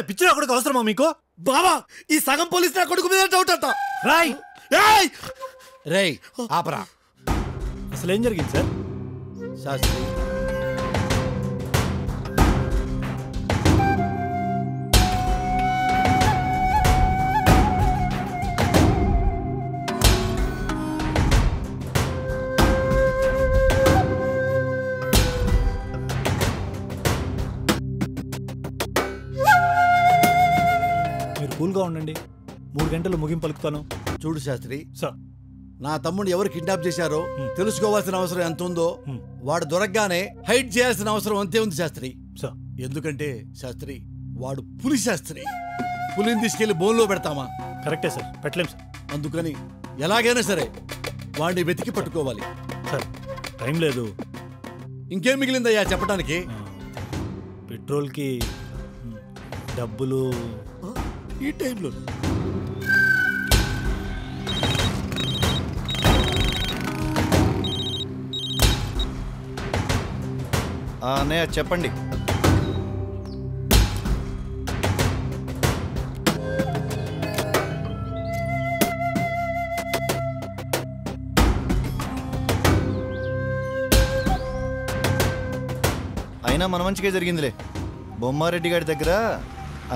పిచ్చి అక్కడికి అవసరమా మీకు? బావా ఈ సగం పోలీసు నా కొడుకు మీద డౌట్ అంట. రాయ్ రేయ్ ఆపరా. అసలు ఏం జరిగింది సార్? శాస్త్రి కూల్గా ఉండండి, 3 గంటలు ముగింపు పలుకుతాను. చూడు శాస్త్రి, సార్ నా తమ్ముడు ఎవరు కిడ్నాప్ చేశారో తెలుసుకోవాల్సిన అవసరం ఎంత ఉందో వాడు దొరకగానే హైడ్ చేయాల్సిన అవసరం అంతే ఉంది శాస్త్రి. సార్ ఎందుకంటే శాస్త్రి వాడు పులి శాస్త్రి. పులిని తీసుకెళ్లి బోన్లో పెడతామా? కరెక్టే సార్, పెట్టలేం సార్. అందుకని ఎలాగైనా సరే వాడిని వెతికి పట్టుకోవాలి. సార్ టైం లేదు. ఇంకేం మిగిలిందయ్యా చెప్పడానికి? పెట్రోల్కి డబ్బులు ఈ టైంలో అన్నయ్య చెప్పండి. అయినా మన మంచిగా జరిగిందిలే. బొమ్మారెడ్డి గారి దగ్గర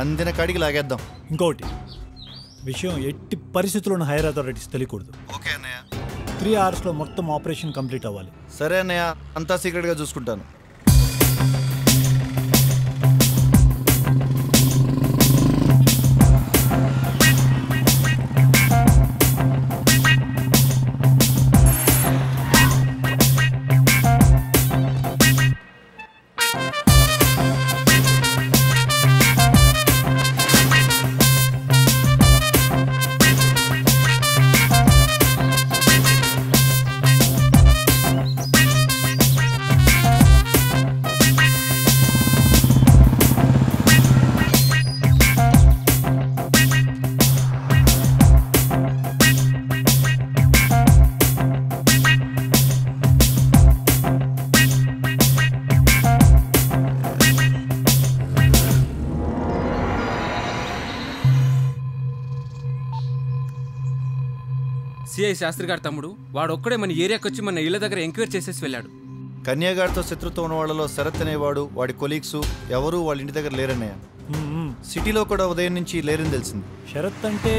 అందిన కాడికి లాగేద్దాం. ఇంకోటి విషయం, ఎట్టి పరిస్థితుల్లోనూ హైయర్ అథారిటీస్ తెలియకూడదు. ఓకే అన్నయ్య. 3 అవర్స్లో మొత్తం ఆపరేషన్ కంప్లీట్ అవ్వాలి. సరే అన్నయ్య, అంతా సీక్రెట్గా చూసుకుంటాను. సిఐ శాస్త్రి గారి తమ్ముడు వాడు ఒక్కడే మన ఏరియాకి వచ్చి మన ఇళ్ల దగ్గర ఎంక్వైరీ చేసేసి వెళ్ళాడు. కన్యాగారితో శత్రుత్వం ఉన్న వాళ్ళలో శరత్ అనేవాడు, వాడి కొలీగ్స్ ఎవరు వాళ్ళ ఇంటి దగ్గర లేరన్నయ్య. సిటీలో కూడా ఉదయం నుంచి లేరని తెలిసింది. షరత్ అంటే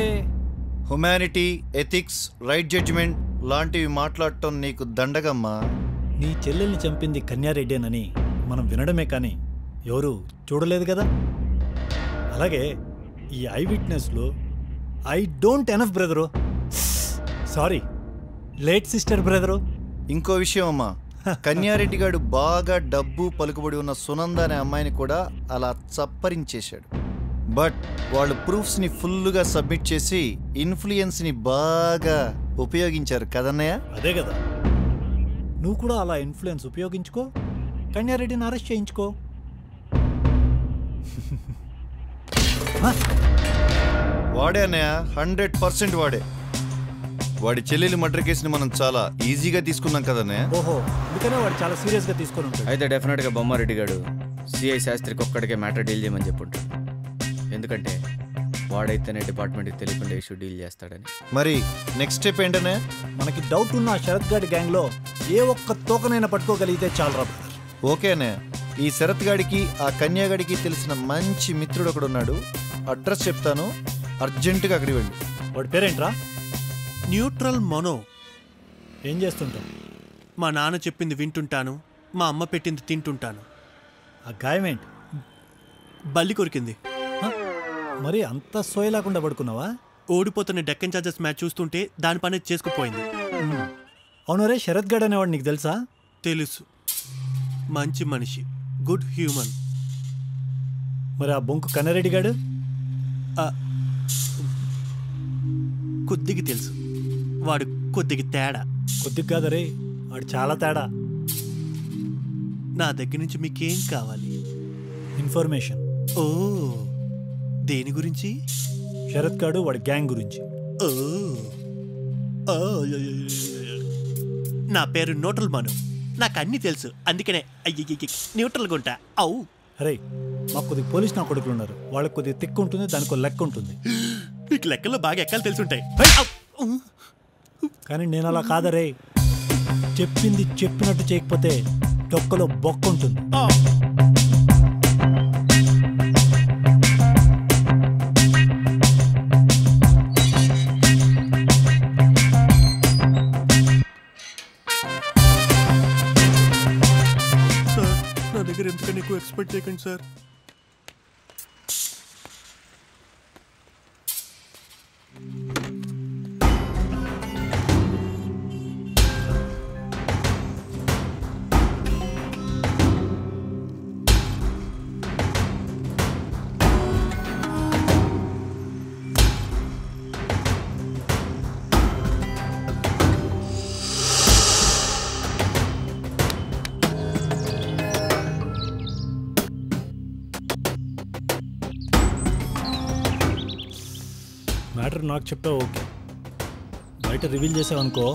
హ్యుమానిటీ, ఎథిక్స్, రైట్ జడ్జిమెంట్ లాంటివి మాట్లాడటం నీకు దండగమ్మా. నీ చెల్లెల్ని చంపింది కన్యారెడ్డేనని మనం వినడమే కానీ ఎవరు చూడలేదు కదా. అలాగే ఈ ఐ విట్నెస్లో I don't enough brother, sorry late sister brother. ఇంకో విషయం అమ్మా, కన్యారెడ్డి గారు బాగా డబ్బు పలుకుబడి ఉన్న సునంద అనే అమ్మాయిని కూడా అలా చప్పరించేశాడు. బట్ వాళ్ళు ప్రూఫ్స్ని ఫుల్గా సబ్మిట్ చేసి ఇన్ఫ్లుయెన్స్ని బాగా ఉపయోగించారు కదన్నయ్య. అదే కదా, నువ్వు కూడా అలా ఇన్ఫ్లుయెన్స్ ఉపయోగించుకో, కన్యారెడ్డిని అరెస్ట్ చేయించుకో. వాడే అన్నయ్య, 100% వాడే. వాడి చెల్లెలి మర్డర్ కేసుని మనం చాలా ఈజీగా తీసుకున్నాం కదన్నయ్య. ఓహో, అందుకనే వాడు చాలా సీరియస్గా తీసుకొని ఉంటాడు. అయితే డెఫినెట్గా బొమ్మారెడ్డి గారు సిఐ శాస్త్రికి ఒక్కడికే మ్యాటర్ డీల్ చేయమని చెప్పుంటాడు. ఎందుకంటే వాడైతేనే డిపార్ట్మెంట్కి తెలియకుండా ఇష్యూ డీల్ చేస్తాడని. మరి నెక్స్ట్ స్టెప్ ఏంటనే? మనకి డౌట్ ఉన్న శరత్ గాడి గ్యాంగ్లో ఏ ఒక్క తోకనైనా పట్టుకోగలిగితే చాలు రా. ఓకే అన్నయ్య, ఈ శరత్ గాడికి ఆ కన్యాగాడికి తెలిసిన మంచి మిత్రుడు ఒకడున్నాడు. అడ్రస్ చెప్తాను, అర్జెంటుగా అక్కడికి వెళ్ళి. వాడి పేరేంట్రా? న్యూట్రల్ మనో. ఏం చేస్తుంటాం? మా నాన్న చెప్పింది వింటుంటాను, మా అమ్మ పెట్టింది తింటుంటాను. ఆ గాయమేంటి? బల్లి కొరికింది. మరి అంత సోయ లేకుండా పడుకున్నావా? ఓడిపోతున్న డెక్కన్ చార్జర్స్ మ్యాచ్ చూస్తుంటే దాని పని చేసుకుపోయింది. అవునరే, శరత్ గడ్ అనేవాడు నీకు తెలుసా? తెలుసు, మంచి మనిషి, గుడ్ హ్యూమన్. మరి ఆ బొంకు కన్నారెడ్డి గాడు? కొద్దిగా తెలుసు, వాడు కొద్దిగా తేడా. కొద్దిగా కాదరే, వాడు చాలా తేడా. నా దగ్గర నుంచి మీకేం కావాలి? ఇన్ఫర్మేషన్. ఓ, దేని గురించి? శరత్ గాడు వాడి గ్యాంగ్ గురించి. నా పేరు న్యూట్రల్ మను, నాకు అన్నీ తెలుసు, అందుకనే న్యూట్రల్గా ఉంటా. అవు అరే, మాకు కొద్దిగా పోలీస్ నా కొడుకులు ఉన్నారు, వాళ్ళకి కొద్దిగా తిక్కు ఉంటుంది, దానికి ఒక లెక్క ఉంటుంది. నీకు లెక్కల్లో బాగా ఎక్కాలు తెలుసుంటాయి. కానీ నేను అలా కాదరే, చెప్పింది చెప్పినట్టు చేయకపోతే డొక్కలో బొక్క ఉంటుంది. సార్ నా దగ్గర ఎందుకని ఎక్కువ ఎక్స్పెక్ట్ చేయకండి సార్. మ్యాటర్ నాకు చెప్పావు ఓకే, బయట రివీల్ చేసావనుకో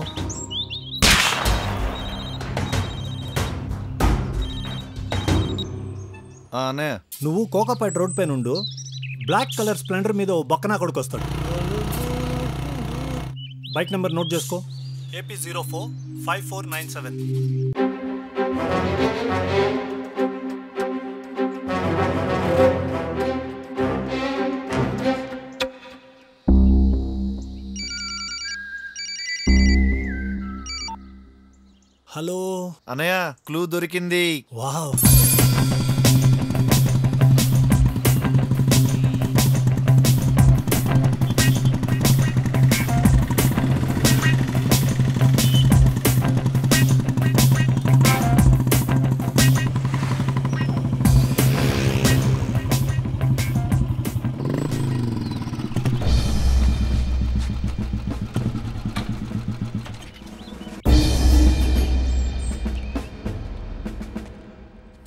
అనే నువ్వు కోకాపేట రోడ్ పైన ఉండు, బ్లాక్ కలర్ స్ప్లెండర్ మీద ఓ బక్కనా కొడుకు వస్తాడు. బైక్ నెంబర్ నోట్ చేసుకో, AP045497. హలో అనయ్య, క్లూ దొరికింది. వావ్,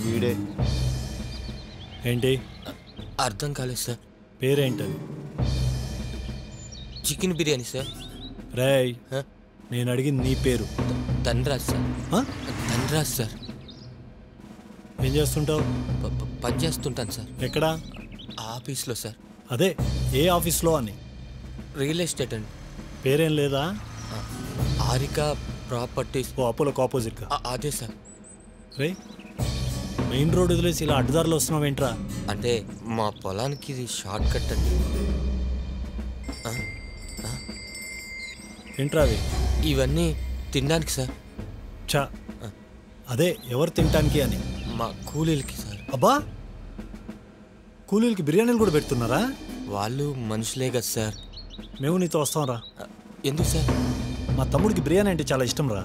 వీడే. ఏంటి అర్థం కాలేదు సార్. పేరేంటది? Chicken biryani sir. రేయ్, నేను అడిగింది నీ పేరు. ధనరాజ్ సార్. ఆ? ధనరాజ్ సార్. ఏం చేస్తుంటావు? పని చేస్తుంటాను సార్. ఎక్కడా? ఆఫీస్లో సార్. అదే ఏ ఆఫీస్లో అని. రియల్ ఎస్టేట్ అండి. పేరేం లేదా? ఆరిక ప్రాపర్టీస్. ఓ అపోలోకి ఆపోజిట్గా. అదే సార్. రే, మెయిన్ రోడ్ వదిలేసి ఇలా అడ్డదారిలో వస్తున్నావేంట్రా? అంటే మా పొలానికి ఇది షార్ట్ కట్ అండి. ఏంట్రా అవి? ఇవన్నీ తినడానికి సార్. చా, అదే ఎవరు తినటానికి అని. మా కూలీలకి సార్. అబ్బా, కూలీలకి బిర్యానీలు కూడా పెడుతున్నారా? వాళ్ళు మనుషులే కదా సార్. మేము నీతో వస్తాంరా. ఎందుకు సార్? మా తమ్ముడికి బిర్యానీ అంటే చాలా ఇష్టం రా.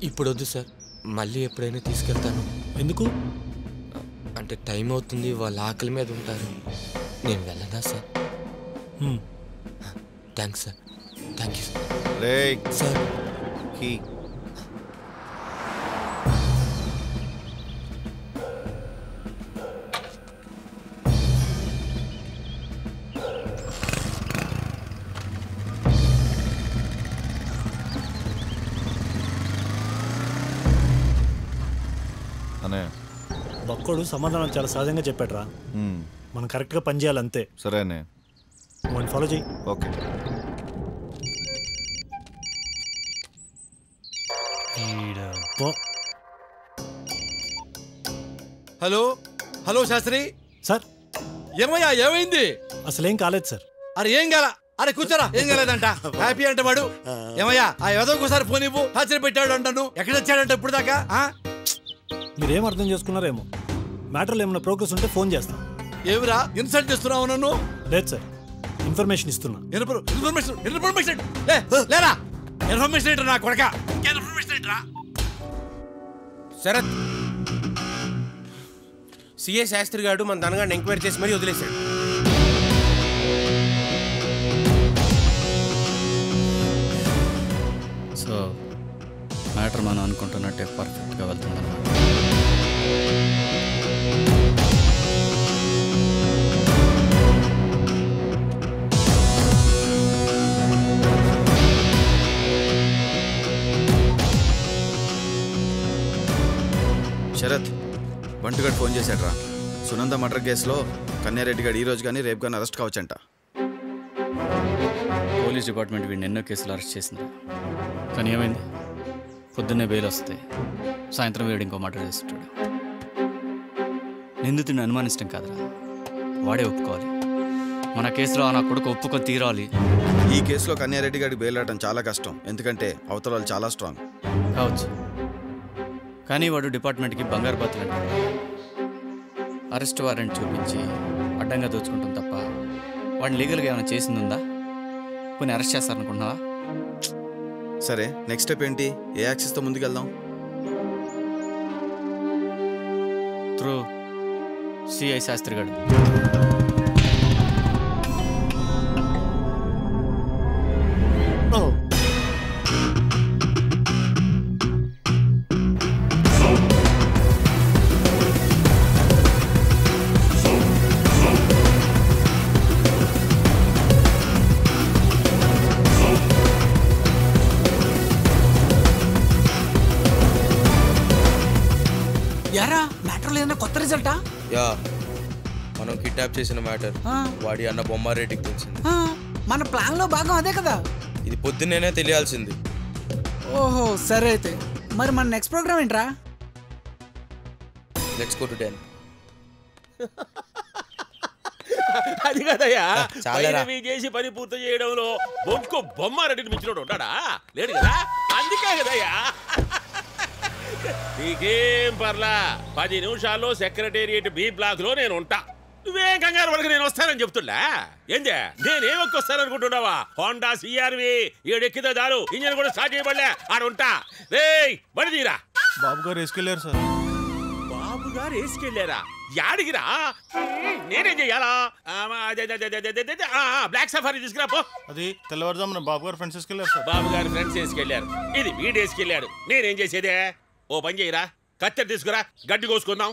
ఇప్పుడు వద్దు సార్, మళ్ళీ ఎప్పుడైనా తీసుకెళ్తాను. ఎందుకు? అంటే టైం అవుతుంది, వాళ్ళ ఆకలి మీద ఉంటారు. నేను వెళ్ళనా sir? Thanks sir. Thank you sir. రేయ్ సార్ కీ. అనయ్య, బక్కోడు సమాధానం చాలా సహజంగా చెప్పాడురా. మనం కరెక్ట్గా పని చేయాలంతే. సరే అన్నయ్య. వాడిని ఫాలో చేయి. Okay. Hello hello Shastri sir, ఏమయ్యా, ఏమైంది? అసలేం కాలేదు సార్. అరే ఏం కాల? అరే కూర్చోరా, ఏం కాలేదంట. హ్యాపీ అంటే వాడు. ఏమయ్యా, ఆ ఎదోకోసారి ఫోన్ ఇవ్వు, హాజరు పెట్టాడు అంటాను. ఎక్కడ వచ్చాడంట ఇప్పుడు దాకా? మీరేం అర్థం చేసుకున్నారేమో. మ్యాటర్లో ఏమైనా ప్రోగ్రెస్ ఉంటే ఫోన్ చేస్తాం. ఏమిరా ఇన్సల్ట్ చేస్తున్నావు నన్ను? లేదు సార్, ఇన్ఫర్మేషన్ ఇస్తున్నా. ఇన్ఫర్మేషన్ ఇన్ఫర్మేషన్ లేరా? ఇన్ఫర్మేషన్ ఏంటరా నా కొడక? ఇన్ఫర్మేషన్ ఏంట్రా? శరత్, సిఏ శాస్త్రి గారు మన ధనగాడిని ఎంక్వైరీ చేసి మరీ వదిలేశాడు. సో మ్యాటర్ మనం అనుకుంటున్నట్టే పర్ఫెక్ట్గా వెళ్తుందన్నమాట. శరత్, బంటుగాడు ఫోన్ చేశాడు రా. సునంద మర్డర్ కేసులో కన్యారెడ్డి గారు ఈ రోజు కానీ రేపు కానీ అరెస్ట్ కావచ్చంట. పోలీస్ డిపార్ట్మెంట్ వీడిని ఎన్నో కేసులు అరెస్ట్ చేసింది. కానీ ఏమైంది? పొద్దున్నే బెయిల్ వస్తాయి, సాయంత్రం వీడు ఇంకో మర్డర్ చేస్తుంటాడు. నిందితుడిని అనుమానించడం కాదురా, వాడే ఒప్పుకోవాలి. మన కేసులో నా కొడుకు ఒప్పుకొని తీరాలి. ఈ కేసులో కన్యారెడ్డి గారికి బెయిల్ రావడం చాలా కష్టం, ఎందుకంటే అవతల వాళ్ళు చాలా స్ట్రాంగ్. కావచ్చు, కానీ వాడు డిపార్ట్మెంట్కి బంగారు బాతులు అంటాడు. అరెస్ట్ వారెంట్ చూపించి అడ్డంగా దోచుకుంటాం తప్ప వాడిని లీగల్గా ఏమైనా చేసింది ఉందా? కొన్ని అరెస్ట్ చేస్తారనుకుంటున్నావా? సరే, నెక్స్ట్ స్టెప్ ఏంటి? ఏ యాక్సిస్తో ముందుకెళ్దాం? త్రూ సిఐ శాస్త్రి గారు. యారా మ్యాటర్లో ఏదైనా కొత్త రిజల్టా? యా, మనం కిడ్నాప్ చేసిన మ్యాటర్ వాడి అన్న బొమ్మారెడ్డికి తెలిసింది. మన ప్లాన్ లో భాగం అదే కదా. ఇది పొద్దున్నేనే తెలియాల్సింది. ఓహో సరే అయితే మరి మన నెక్స్ట్ ప్రోగ్రామ్ ఏంట్రా? Let's go to 10. అది కదయ్యా, చాలరా. చేసి పని పూర్తి చేయడంలో బొంకు బొమ్మారెడ్డిని మించినోడు ఉంటాడా? లేడు కదా, అందుకే కదయ్యా. నీకేం పర్లా, 10 నిమిషాల్లో సెక్రటేరియట్ బి బ్లాక్ లో నేను ఉంటా. నువ్వేం కంగారు వరకు నేను వస్తానని చెప్తున్నా. ఏందే నేనేం వస్తాననుకుంటున్నావా? హోండా సిఆర్వి 7 ఎక్కితే చాలు, ఇంజన్ కూడా స్టార్ట్ చేయబడలే, ఆడ ఉంటా. రేయ్ బడి తీరా. బాబు గారు వేసుకెళ్ళారు సార్. బాబు గారు వేసుకెళ్ళారా? యాడిగిరా? నేనేం చెయ్యాలా? బ్లాక్ సఫారీ తీసుకురా పో. అది తెల్లవారుజామున బాబు గారు ఫ్రెండ్స్ వేసుకెళ్ళారు సార్. బాబు గారు ఫ్రెండ్స్ వేసుకెళ్ళారు, ఇది వీడు వేసుకెళ్ళాడు. నేనేం చేసేదే? ఓ పని చేయరా, కత్తెర తీసుకురా, గడ్డి కోసుకుందాం.